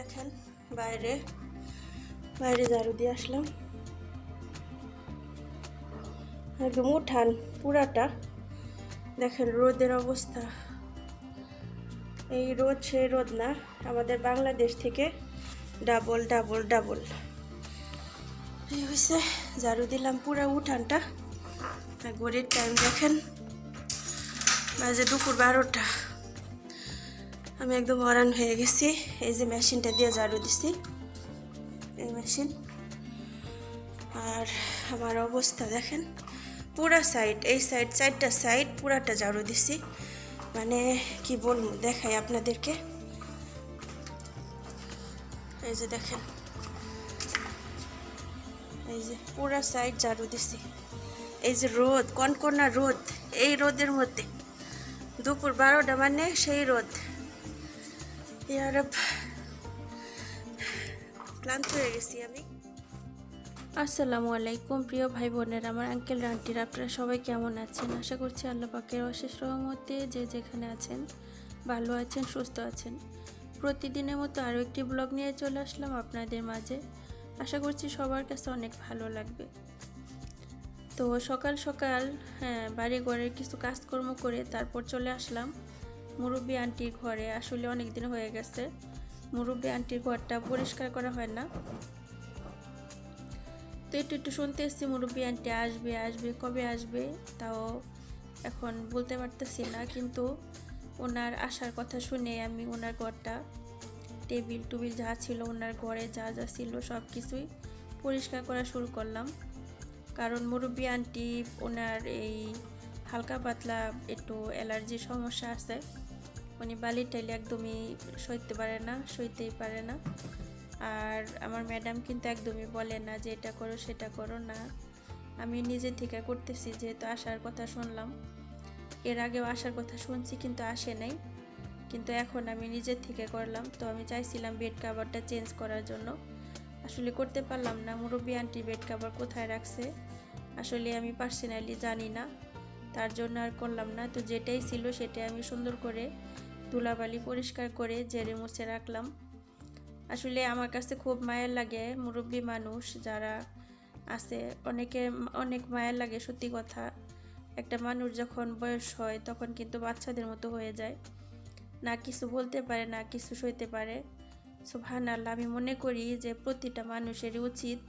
দেখেন বাইরে বাইরে ঝাড়ু দিয়ে আসলাম, একদম উঠান পুরাটা দেখেন রোদের অবস্থা। এই রোদ সেই রোদ না, আমাদের বাংলাদেশ থেকে ডাবল ডাবল ডাবল। এই হয়েছে, ঝাড়ু দিলাম পুরা উঠানটা। ঘড়ির টাইম দেখেন বাজে দুপুর 12টা। আমি একদম হরান হয়ে গেছি। এই যে মেশিনটা দিয়ে ঝাড়ু দিছি, এই মেশিন। আর আমার অবস্থা দেখেন, পুরা সাইড, এই সাইড 4টা সাইড পুরাটা ঝাড়ু দিছি। মানে কি বলবো, দেখাই আপনাদেরকে। এই যে দেখেন, এই যে পুরা সাইড ঝাড়ু দিছি। এই যে রোদ, কনকনা রোদ, এই রোদের মধ্যে দুপুর 12টা মানে সেই রোদ। ইয়ার ক্লান্ত হয়ে গেছি আমি। আসসালামু আলাইকুম প্রিয় ভাই বোনের, আমার আঙ্কেল আন্টির, আপনারা সবাই কেমন আছেন? আশা করছি আল্লাহ পাকের অশেষ রহমতে যে যেখানে আছেন ভালো আছেন, সুস্থ আছেন। প্রতিদিনের মতো আরও একটি ব্লগ নিয়ে চলে আসলাম আপনাদের মাঝে। আশা করছি সবার কাছে অনেক ভালো লাগবে। তো সকাল সকাল বাড়ি ঘরের কিছু কাজকর্ম করে তারপর চলে আসলাম মুরব্বী আন্টির ঘরে। আসলে অনেক দিন হয়ে গেছে মুরব্বী আন্টির ঘরটা পরিষ্কার করা হয় না। তো একটু শুনতে এসেছি মুরব্বী আন্টি আসবে আসবে, কবে আসবে তাও এখন বলতে পারতেছি না। কিন্তু ওনার আসার কথা শুনে আমি ওনার ঘরটা, টেবিল টুবিল যা ছিল, ওনার ঘরে যা যা ছিল সব কিছুই পরিষ্কার করা শুরু করলাম। কারণ মুরব্বী আন্টি ওনার এই হালকা পাতলা একটু অ্যালার্জির সমস্যা আছে। উনি বালি টাইলে একদমই সইতেই পারে না। আর আমার ম্যাডাম কিন্তু একদমই বলে না যে এটা করো সেটা করো না। আমি নিজে থেকে করতেছি, যেহেতু আসার কথা শুনলাম। এর আগেও আসার কথা শুনছি কিন্তু আসে নাই, কিন্তু এখন আমি নিজের থেকে করলাম। তো আমি চাইছিলাম বেড কাভারটা চেঞ্জ করার জন্য, আসলে করতে পারলাম না। মুরব্বী আন্টির বেড কাভার কোথায় রাখছে আসলে আমি পার্সোনালি জানি না, তার জন্য আর করলাম না। তো যেটাই ছিল সেটাই আমি সুন্দর করে ধুলাবালি পরিষ্কার করে ঝেড়ে মুছে রাখলাম। আসলে আমার কাছে খুব মায়ের লাগে মুরব্বী মানুষ যারা আছে, অনেক মায়ের লাগে। সত্যি কথা, একটা মানুষ যখন বয়স হয় তখন কিন্তু বাচ্চাদের মতো হয়ে যায়, না কিছু বলতে পারে না কিছু সইতে পারে। সুবহানাল্লাহ, আমি মনে করি যে প্রতিটা মানুষেরই উচিত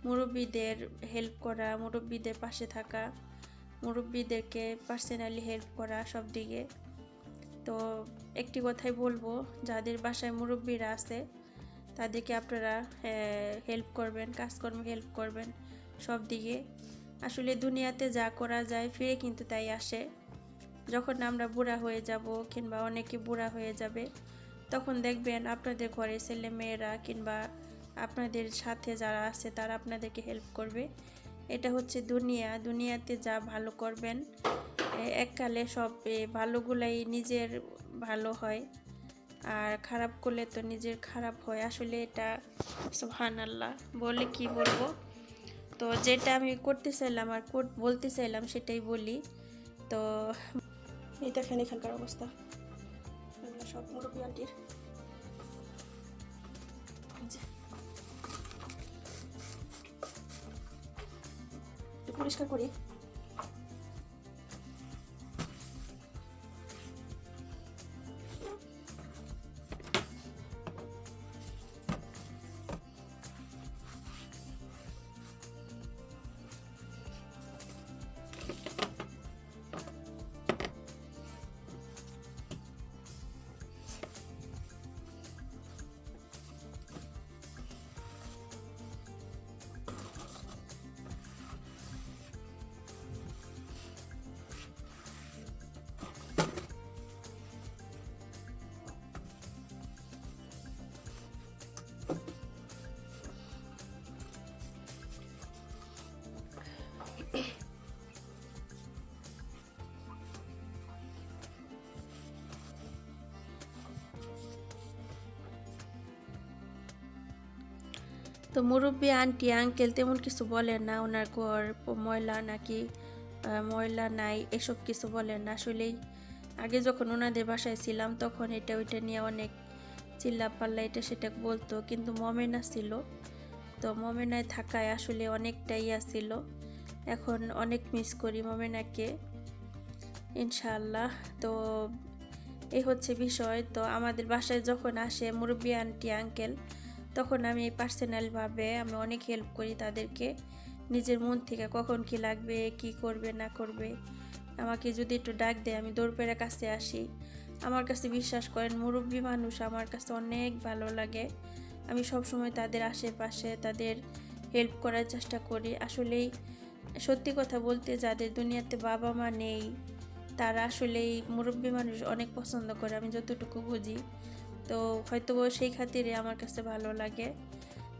মুরব্বীদের হেল্প করা, মুরব্বীদের পাশে থাকা, মুরব্বীদেরকে পার্সোনালি হেল্প করা সব দিকে। তো একটি কথাই বলবো, যাদের বাসায় মুরব্বীরা আছে তাদেরকে আপনারা হেল্প করবেন, কাজকর্মে হেল্প করবেন সব দিকে। আসলে দুনিয়াতে যা করা যায় ফিরে কিন্তু তাই আসে। যখন আমরা বুড়া হয়ে যাব কিংবা অনেকে বুড়া হয়ে যাবে, তখন দেখবেন আপনাদের ঘরে ছেলে মেয়েরা কিংবা আপনাদের সাথে যারা আছে তারা আপনাদেরকে হেল্প করবে। এটা হচ্ছে দুনিয়াতে যা ভালো করবেন এককালে সব ভালোগুলাই নিজের ভালো হয়, আর খারাপ করলে তো নিজের খারাপ হয়। আসলে এটা সুবহানাল্লাহ, বলে কি বলবো। তো যেটা আমি করতে চাইলাম আর বলতে চাইলাম সেটাই বলি। তো এই দেখেন এখানকার অবস্থা, এগুলো সব মুরব্বী আন্টির। পরিষ্কার করি। তো মুরব্বী আন্টি আঙ্কেল তেমন কিছু বলেন না, ওনার ঘর ময়লা নাকি ময়লা নাই এসব কিছু বলেন না। আসলেই আগে যখন ওনাদের বাসায় ছিলাম তখন এটা ওইটা নিয়ে অনেক চিল্লাপাল্লা এটা সেটা বলতো, কিন্তু মমেনা ছিল। তো মমেনায় থাকায় আসলে অনেকটাই আসছিল। এখন অনেক মিস করি মমেনাকে, ইনশাআল্লাহ। তো এই হচ্ছে বিষয়। তো আমাদের বাসায় যখন আসে মুরব্বি আন্টি আঙ্কেল, তখন আমি পার্সোনালভাবে আমি অনেক হেল্প করি তাদেরকে, নিজের মন থেকে কখন কি লাগবে, কি করবে না করবে। আমাকে যদি একটু ডাক দেয় আমি দৌড় পেরে কাছে আসি। আমার কাছে বিশ্বাস করেন মুরব্বি মানুষ আমার কাছে অনেক ভালো লাগে। আমি সবসময় তাদের আশেপাশে তাদের হেল্প করার চেষ্টা করি। আসলেই সত্যি কথা বলতে, যাদের দুনিয়াতে বাবা মা নেই তারা আসলেই মুরব্বি মানুষ অনেক পছন্দ করে, আমি যতটুকু বুঝি। তো হয়তো সেই খাতিরে আমার কাছে ভালো লাগে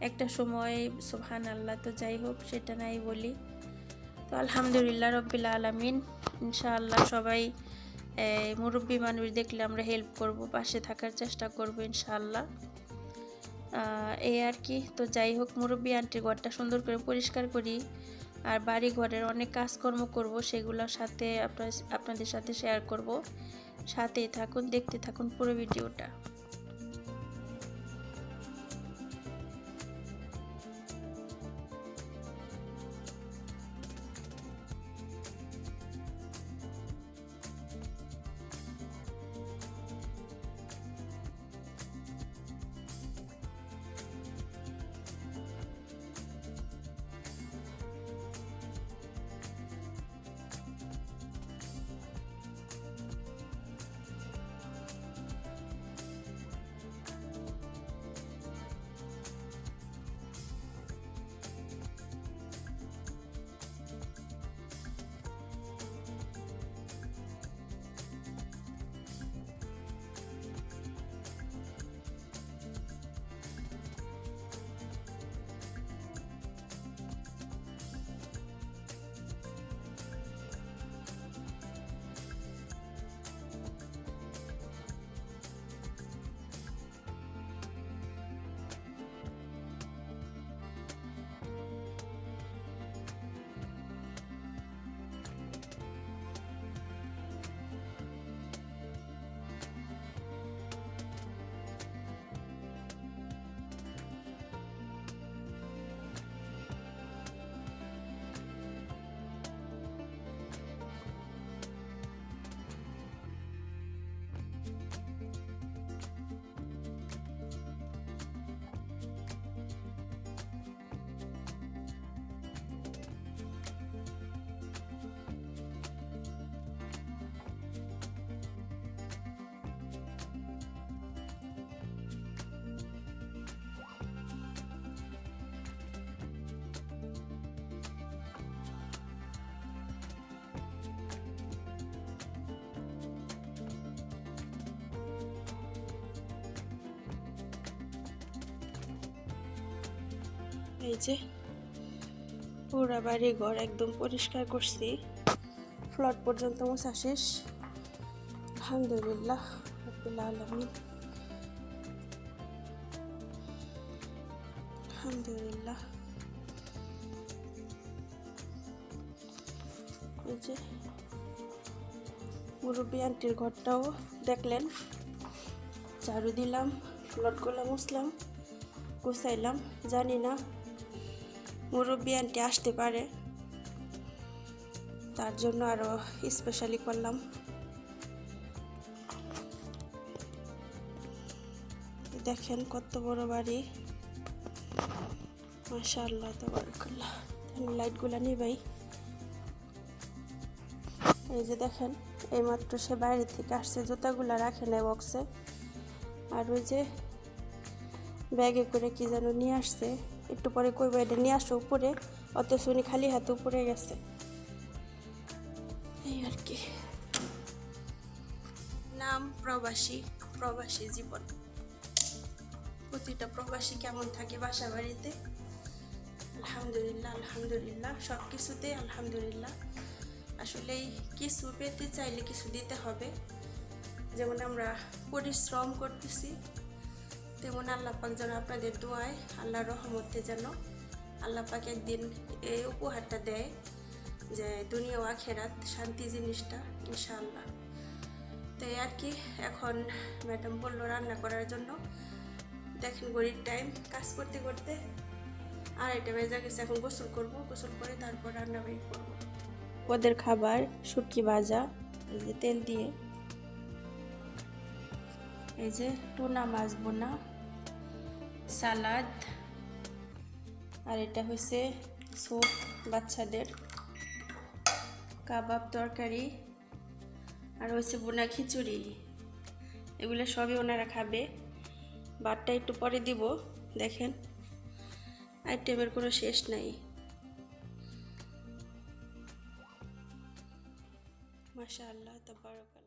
একটা সময়। সুবহানাল্লাহ। তো যাই হোক, সেটা নাই বলি। তো আলহামদুলিল্লাহ রব্বিল আলামিন। ইনশাআল্লাহ সবাই মুরব্বি মানুষ দেখলে আমরা হেল্প করব, পাশে থাকার চেষ্টা করব ইনশাআল্লাহ। এই আর কি। তো যাই হোক, মুরব্বি আন্টির ঘরটা সুন্দর করে পরিষ্কার করি, আর বাড়ি ঘরের অনেক কাজকর্ম করব, সেগুলোর সাথে আপনাদের সাথে শেয়ার করব। সাথেই থাকুন, দেখতে থাকুন পুরো ভিডিওটা। এই যে পুরা বাড়ি ঘর একদম পরিষ্কার করছি, ফ্লোর পর্যন্ত মোছা শেষ। আলহামদুলিল্লাহ রাব্বিল আলামিন। আলহামদুলিল্লাহ। এই যে মুরব্বি আন্টির ঘরটাও দেখলেন, ঝাড়ু দিলাম, ফ্লোরগুলো মুছলাম, গুছাইলাম। জানি না মুরব্বি আন্টি আসতে পারে, তার জন্য আরো স্পেশালি করলাম। দেখেন কত বড় বাড়ি, মাশাআল্লাহ তাবারাকাল্লাহ। আমি লাইটগুলো নিবাই। এই যে দেখেন, এইমাত্র সে বাইরে থেকে আসছে, জুতাগুলো রাখে নেয় বক্সে, আর ওই যে ব্যাগে করে কি যেন নিয়ে আসছে। একটু পরে কই বাইরে নিয়ে আসো উপরে, অথচ উনি খালি হাতে উপরে গেছে। এই আর কি, নাম প্রবাসী, প্রবাসী জীবন। প্রতিটা প্রবাসী কেমন থাকে বাসা বাড়িতে। আলহামদুলিল্লাহ, আলহামদুলিল্লাহ, সব কিছুতে আলহামদুলিল্লাহ। আসলে কিছু পেতে চাইলে কিছু দিতে হবে। যেমন আমরা পরিশ্রম করতেছি, তেমন আল্লাহ পাক যেন আপনাদের দোয়ায়, আল্লাহর রহমতে যেন আল্লাহ পাক একদিন এই উপহারটা দেয়, যে দুনিয়া ও আখিরাত শান্তি জিনিসটা, ইনশাআল্লাহ। তো আর কি, এখন ম্যাডাম বললো রান্না করার জন্য। দেখেন ঘড়ির টাইম, কাজ করতে করতে 2:30 বেজে গেছে। এখন গোসল করব, গোসল করে তারপর রান্না বাড়ি করবো। ওদের খাবার শুটকি ভাজা, এই যে তেল দিয়ে, এই যে টুনা মাছ বোনা, সালাদ, আর এটা হচ্ছে স্যুপ বাচ্চাদের, কাবাব তরকারি, আর হচ্ছে বোনা খিচুড়ি। এগুলো সবই ওনারা খাবে। ভাতটা একটু পরে দিব। দেখেন আইটেমের কোনো শেষ নাই। মাশাআল্লাহ, তাবারাক।